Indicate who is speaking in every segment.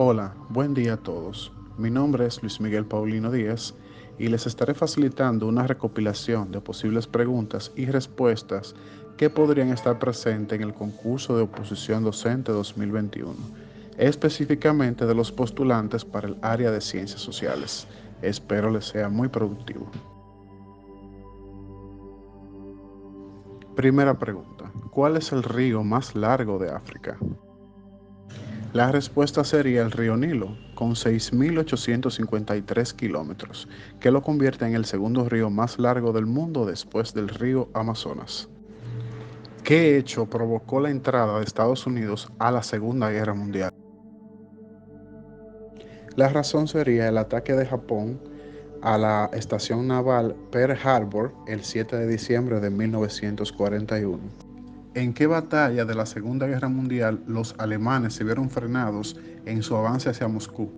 Speaker 1: Hola, buen día a todos. Mi nombre es Luis Miguel Paulino Díaz y les estaré facilitando una recopilación de posibles preguntas y respuestas que podrían estar presentes en el concurso de oposición docente 2021, específicamente de los postulantes para el área de ciencias sociales. Espero les sea muy productivo. Primera pregunta: ¿cuál es el río más largo de África? La respuesta sería el río Nilo, con 6.853 kilómetros, que lo convierte en el segundo río más largo del mundo después del río Amazonas. ¿Qué hecho provocó la entrada de Estados Unidos a la Segunda Guerra Mundial? La razón sería el ataque de Japón a la estación naval Pearl Harbor el 7 de diciembre de 1941. ¿En qué batalla de la Segunda Guerra Mundial los alemanes se vieron frenados en su avance hacia Moscú?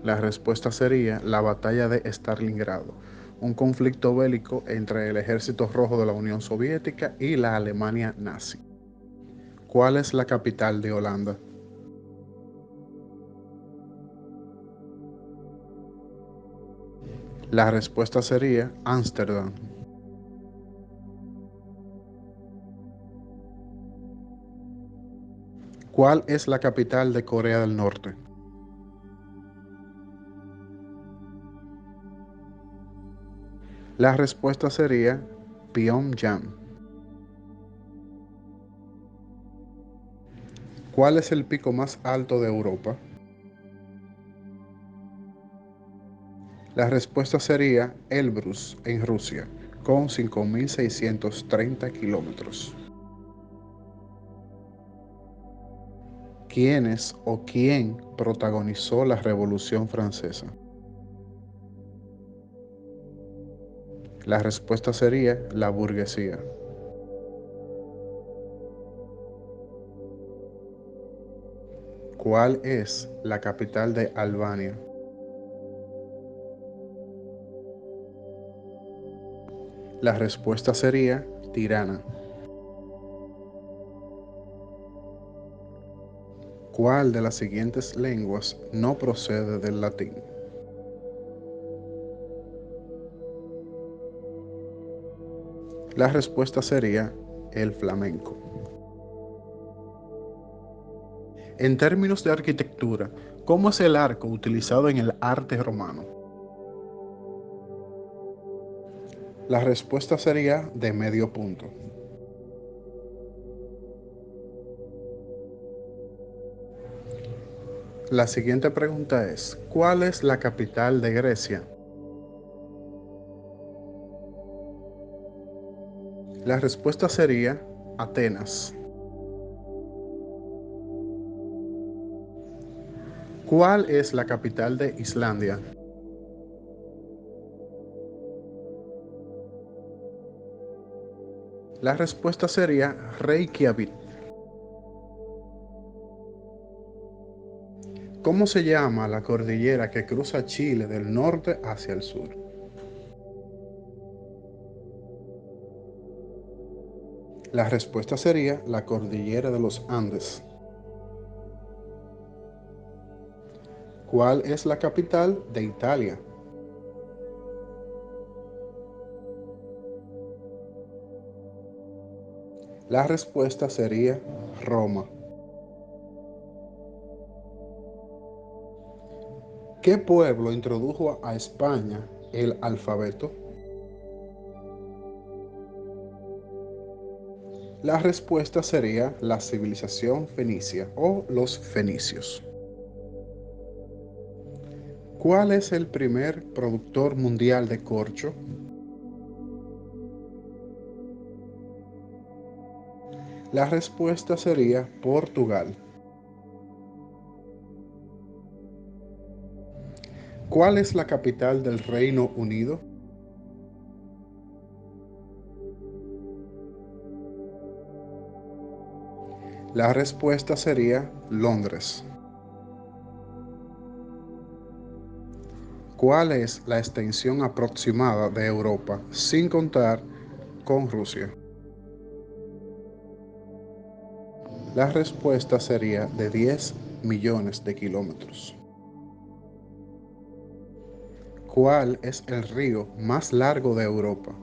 Speaker 1: La respuesta sería la batalla de Stalingrado, un conflicto bélico entre el Ejército Rojo de la Unión Soviética y la Alemania nazi. ¿Cuál es la capital de Holanda? La respuesta sería Ámsterdam. ¿Cuál es la capital de Corea del Norte? La respuesta sería Pyongyang. ¿Cuál es el pico más alto de Europa? La respuesta sería Elbrus, en Rusia, con 5.630 kilómetros. ¿Quiénes o quién protagonizó la Revolución Francesa? La respuesta sería la burguesía. ¿Cuál es la capital de Albania? La respuesta sería Tirana. ¿Cuál de las siguientes lenguas no procede del latín? La respuesta sería el flamenco. En términos de arquitectura, ¿cómo es el arco utilizado en el arte romano? La respuesta sería de medio punto. La siguiente pregunta es: ¿cuál es la capital de Grecia? La respuesta sería Atenas. ¿Cuál es la capital de Islandia? La respuesta sería Reykjavik. ¿Cómo se llama la cordillera que cruza Chile del norte hacia el sur? La respuesta sería la cordillera de los Andes. ¿Cuál es la capital de Italia? La respuesta sería Roma. ¿Qué pueblo introdujo a España el alfabeto? La respuesta sería la civilización fenicia o los fenicios. ¿Cuál es el primer productor mundial de corcho? La respuesta sería Portugal. ¿Cuál es la capital del Reino Unido? La respuesta sería Londres. ¿Cuál es la extensión aproximada de Europa sin contar con Rusia? La respuesta sería de 10 millones de kilómetros. ¿Cuál es el río más largo de Europa?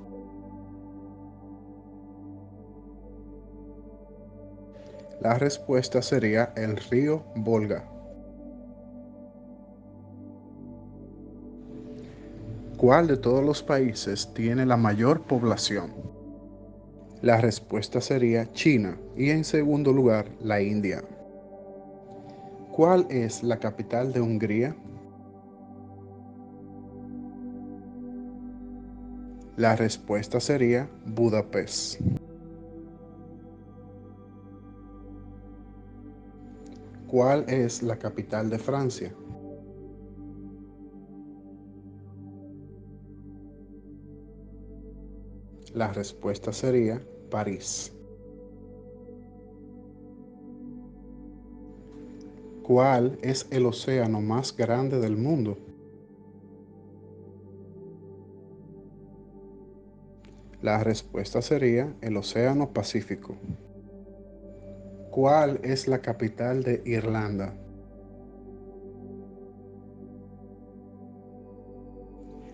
Speaker 1: La respuesta sería el río Volga. ¿Cuál de todos los países tiene la mayor población? La respuesta sería China y en segundo lugar la India. ¿Cuál es la capital de Hungría? La respuesta sería Budapest. ¿Cuál es la capital de Francia? La respuesta sería París. ¿Cuál es el océano más grande del mundo? La respuesta sería el océano Pacífico. ¿Cuál es la capital de Irlanda?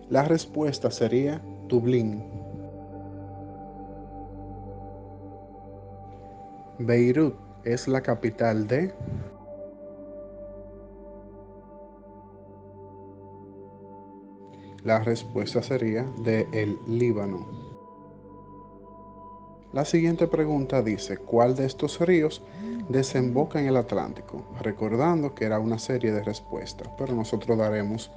Speaker 1: La respuesta sería Dublín. Beirut es la capital de... La respuesta sería de el Líbano. La siguiente pregunta dice, ¿cuál de estos ríos desemboca en el Atlántico? Recordando que era una serie de respuestas, pero nosotros daremos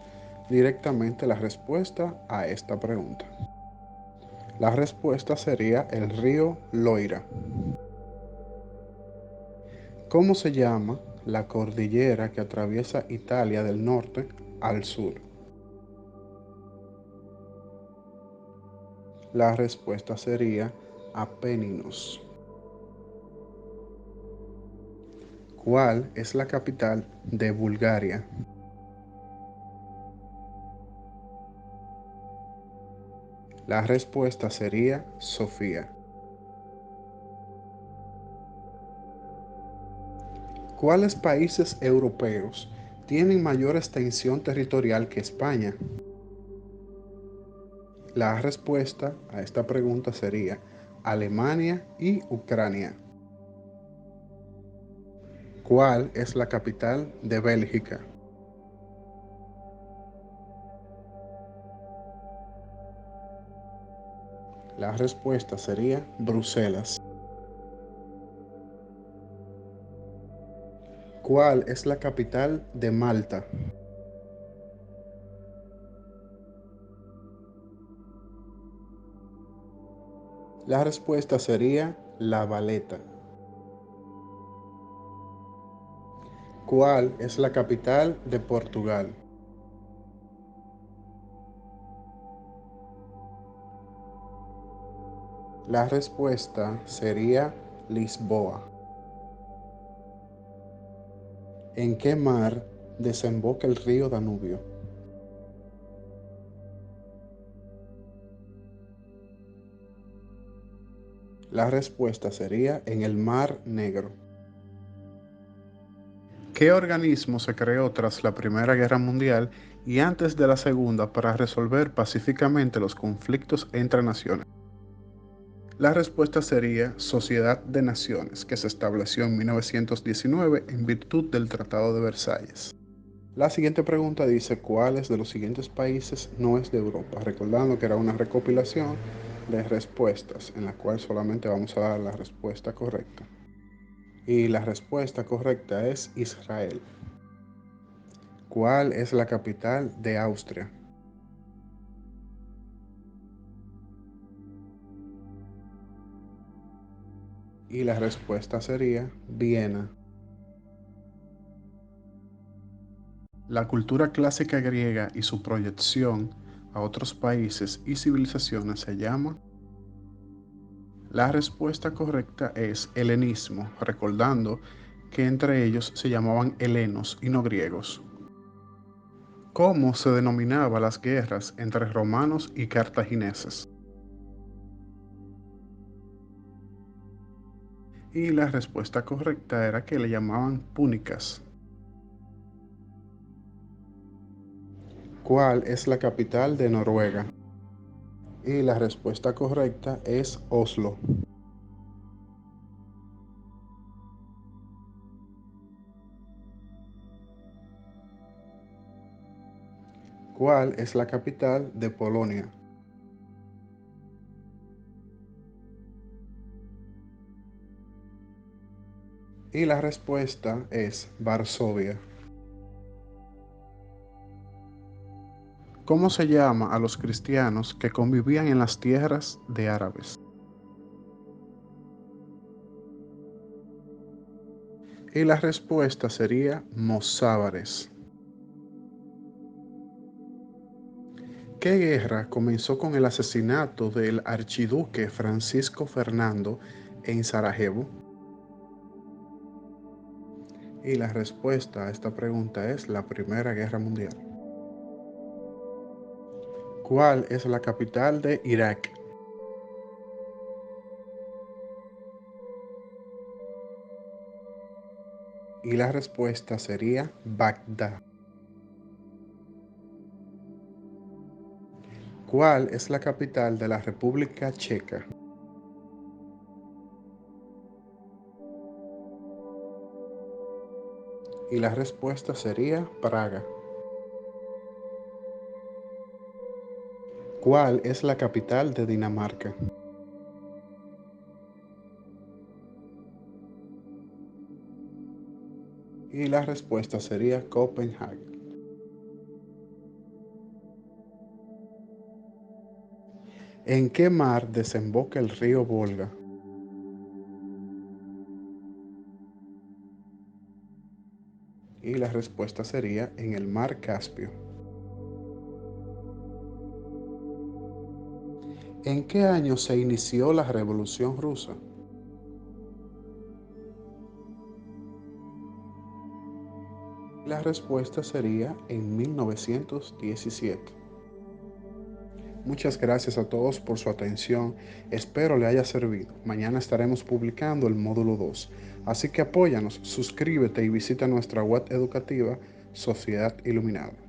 Speaker 1: directamente la respuesta a esta pregunta. La respuesta sería el río Loira. ¿Cómo se llama la cordillera que atraviesa Italia del norte al sur? La respuesta sería Apeninos. ¿Cuál es la capital de Bulgaria? La respuesta sería Sofía. ¿Cuáles países europeos tienen mayor extensión territorial que España? La respuesta a esta pregunta sería Alemania y Ucrania. ¿Cuál es la capital de Bélgica? La respuesta sería Bruselas. ¿Cuál es la capital de Malta? La respuesta sería La Valeta. ¿Cuál es la capital de Portugal? La respuesta sería Lisboa. ¿En qué mar desemboca el río Danubio? La respuesta sería en el Mar Negro. ¿Qué organismo se creó tras la Primera Guerra Mundial y antes de la Segunda para resolver pacíficamente los conflictos entre naciones? La respuesta sería Sociedad de Naciones, que se estableció en 1919 en virtud del Tratado de Versalles. La siguiente pregunta dice, ¿cuáles de los siguientes países no es de Europa? Recordando que era una recopilación de respuestas en la cual solamente vamos a dar la respuesta correcta. Y la respuesta correcta es Israel. ¿Cuál es la capital de Austria? Y la respuesta sería Viena. La cultura clásica griega y su proyección a otros países y civilizaciones se llama. La respuesta correcta es helenismo, recordando que entre ellos se llamaban helenos y no griegos. ¿Cómo se denominaba las guerras entre romanos y cartagineses? Y la respuesta correcta era que le llamaban púnicas. ¿Cuál es la capital de Noruega? Y la respuesta correcta es Oslo. ¿Cuál es la capital de Polonia? Y la respuesta es Varsovia. ¿Cómo se llama a los cristianos que convivían en las tierras de árabes? Y la respuesta sería mozárabe. ¿Qué guerra comenzó con el asesinato del archiduque Francisco Fernando en Sarajevo? Y la respuesta a esta pregunta es la Primera Guerra Mundial. ¿Cuál es la capital de Irak? Y la respuesta sería Bagdad. ¿Cuál es la capital de la República Checa? Y la respuesta sería Praga. ¿Cuál es la capital de Dinamarca? Y la respuesta sería Copenhague. ¿En qué mar desemboca el río Volga? Y la respuesta sería en el mar Caspio. ¿En qué año se inició la Revolución Rusa? La respuesta sería en 1917. Muchas gracias a todos por su atención, espero le haya servido. Mañana estaremos publicando el módulo 2, así que apóyanos, suscríbete y visita nuestra web educativa Sociedad Iluminada.